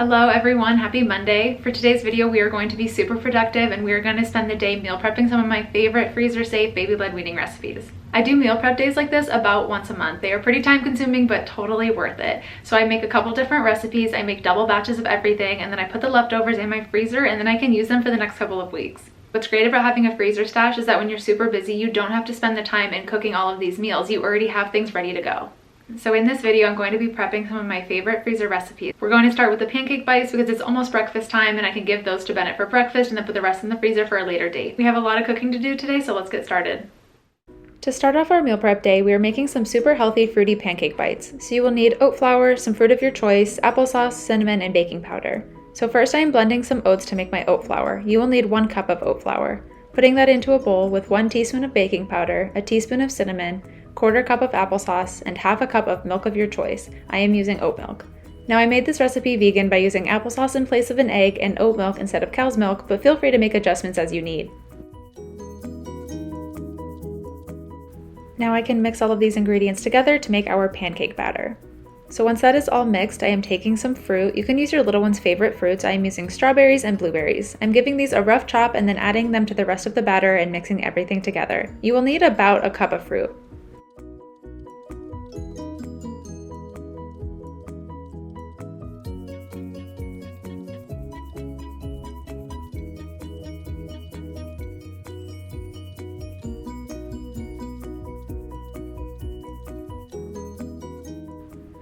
Hello everyone, happy Monday. For today's video, we are going to be super productive and we are going to spend the day meal prepping some of my favorite freezer-safe baby-led weaning recipes. I do meal prep days like this about once a month. They are pretty time consuming, but totally worth it. So I make a couple different recipes, I make double batches of everything, and then I put the leftovers in my freezer and then I can use them for the next couple of weeks. What's great about having a freezer stash is that when you're super busy, you don't have to spend the time in cooking all of these meals. You already have things ready to go. So in this video, I'm going to be prepping some of my favorite freezer recipes. We're going to start with the pancake bites because it's almost breakfast time and I can give those to Bennett for breakfast and then put the rest in the freezer for a later date. We have a lot of cooking to do today, so let's get started. To start off our meal prep day, we are making some super healthy fruity pancake bites. So you will need oat flour, some fruit of your choice, applesauce, cinnamon, and baking powder. So first I am blending some oats to make my oat flour. You will need 1 cup of oat flour. Putting that into a bowl with 1 teaspoon of baking powder, a teaspoon of cinnamon, 1/4 cup of applesauce, and 1/2 cup of milk of your choice. I am using oat milk. Now I made this recipe vegan by using applesauce in place of an egg and oat milk instead of cow's milk, but feel free to make adjustments as you need. Now I can mix all of these ingredients together to make our pancake batter. So once that is all mixed, I am taking some fruit. You can use your little one's favorite fruits. I am using strawberries and blueberries. I'm giving these a rough chop and then adding them to the rest of the batter and mixing everything together. You will need about 1 cup of fruit.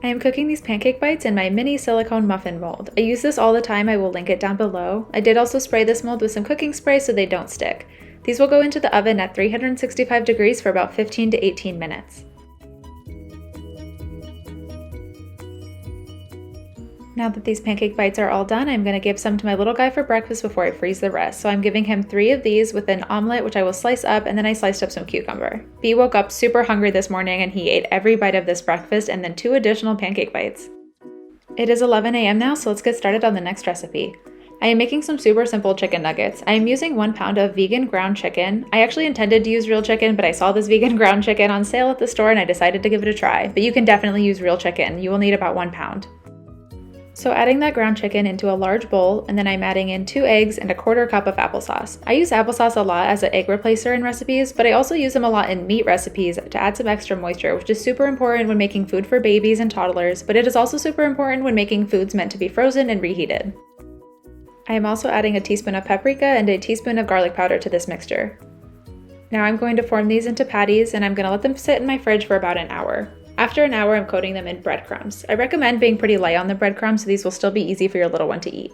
I am cooking these pancake bites in my mini silicone muffin mold. I use this all the time, I will link it down below. I did also spray this mold with some cooking spray so they don't stick. These will go into the oven at 365 degrees for about 15 to 18 minutes. Now that these pancake bites are all done, I'm going to give some to my little guy for breakfast before I freeze the rest. So I'm giving him 3 of these with an omelet, which I will slice up, and then I sliced up some cucumber. B woke up super hungry this morning and he ate every bite of this breakfast and then 2 additional pancake bites. It is 11 a.m. now, so let's get started on the next recipe. I am making some super simple chicken nuggets. I am using 1 pound of vegan ground chicken. I actually intended to use real chicken, but I saw this vegan ground chicken on sale at the store and I decided to give it a try. But you can definitely use real chicken. You will need about 1 pound. So adding that ground chicken into a large bowl, and then I'm adding in 2 eggs and 1/4 cup of applesauce. I use applesauce a lot as an egg replacer in recipes, but I also use them a lot in meat recipes to add some extra moisture, which is super important when making food for babies and toddlers, but it is also super important when making foods meant to be frozen and reheated. I am also adding a teaspoon of paprika and a teaspoon of garlic powder to this mixture. Now I'm going to form these into patties, and I'm going to let them sit in my fridge for about an hour. After an hour, I'm coating them in breadcrumbs. I recommend being pretty light on the breadcrumbs so these will still be easy for your little one to eat.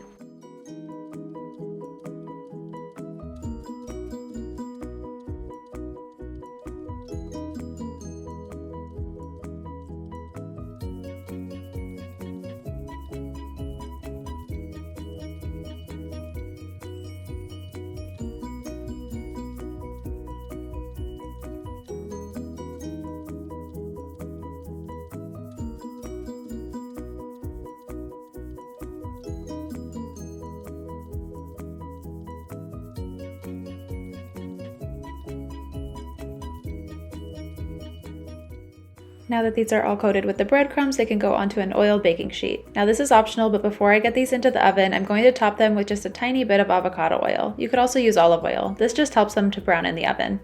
Now that these are all coated with the breadcrumbs, they can go onto an oiled baking sheet. Now this is optional, but before I get these into the oven, I'm going to top them with just a tiny bit of avocado oil. You could also use olive oil. This just helps them to brown in the oven.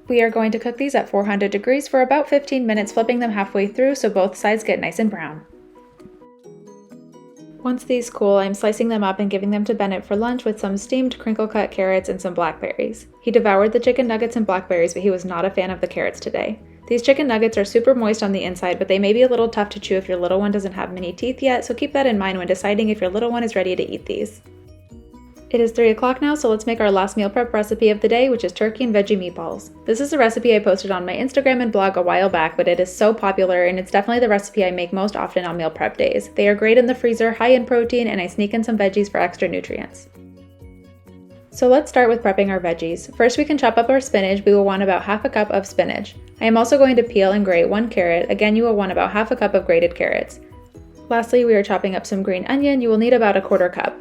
We are going to cook these at 400 degrees for about 15 minutes, flipping them halfway through so both sides get nice and brown. Once these cool, I'm slicing them up and giving them to Bennett for lunch with some steamed crinkle-cut carrots and some blackberries. He devoured the chicken nuggets and blackberries, but he was not a fan of the carrots today. These chicken nuggets are super moist on the inside, but they may be a little tough to chew if your little one doesn't have many teeth yet, so keep that in mind when deciding if your little one is ready to eat these. It is 3 o'clock now, so let's make our last meal prep recipe of the day, which is turkey and veggie meatballs. This is a recipe I posted on my Instagram and blog a while back, but it is so popular and it's definitely the recipe I make most often on meal prep days. They are great in the freezer, high in protein, and I sneak in some veggies for extra nutrients. So let's start with prepping our veggies. First we can chop up our spinach. We will want about 1/2 cup of spinach. I am also going to peel and grate 1 carrot. Again, you will want about 1/2 cup of grated carrots. Lastly, we are chopping up some green onion. You will need about 1/4 cup.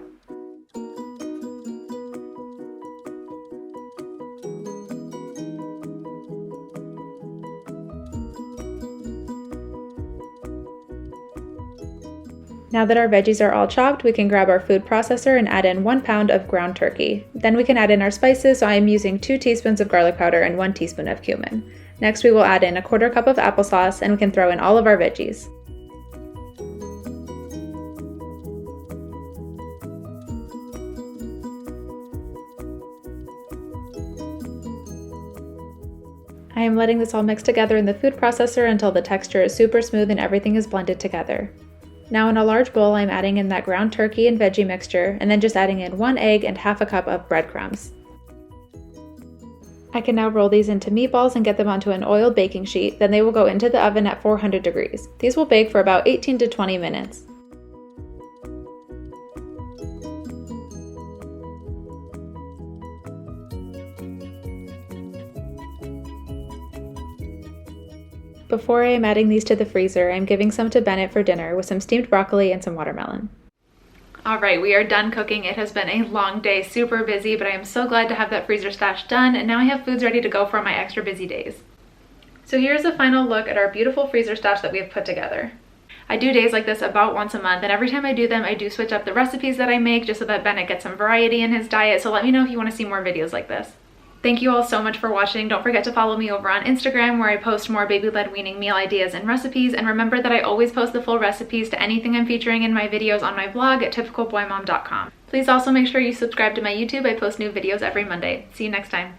Now that our veggies are all chopped, we can grab our food processor and add in 1 pound of ground turkey. Then we can add in our spices, so I am using 2 teaspoons of garlic powder and 1 teaspoon of cumin. Next we will add in 1/4 cup of applesauce and we can throw in all of our veggies. I am letting this all mix together in the food processor until the texture is super smooth and everything is blended together. Now in a large bowl, I'm adding in that ground turkey and veggie mixture, and then just adding in 1 egg and 1/2 cup of breadcrumbs. I can now roll these into meatballs and get them onto an oiled baking sheet, then they will go into the oven at 400 degrees. These will bake for about 18 to 20 minutes. Before I am adding these to the freezer, I'm giving some to Bennett for dinner with some steamed broccoli and some watermelon. All right, we are done cooking. It has been a long day, super busy, but I am so glad to have that freezer stash done, and now I have foods ready to go for my extra busy days. So here's a final look at our beautiful freezer stash that we have put together. I do days like this about once a month, and every time I do them, I do switch up the recipes that I make just so that Bennett gets some variety in his diet, so let me know if you want to see more videos like this. Thank you all so much for watching. Don't forget to follow me over on Instagram where I post more baby-led weaning meal ideas and recipes, and remember that I always post the full recipes to anything I'm featuring in my videos on my blog at typicalboymom.com. Please also make sure you subscribe to my YouTube. I post new videos every Monday. See you next time.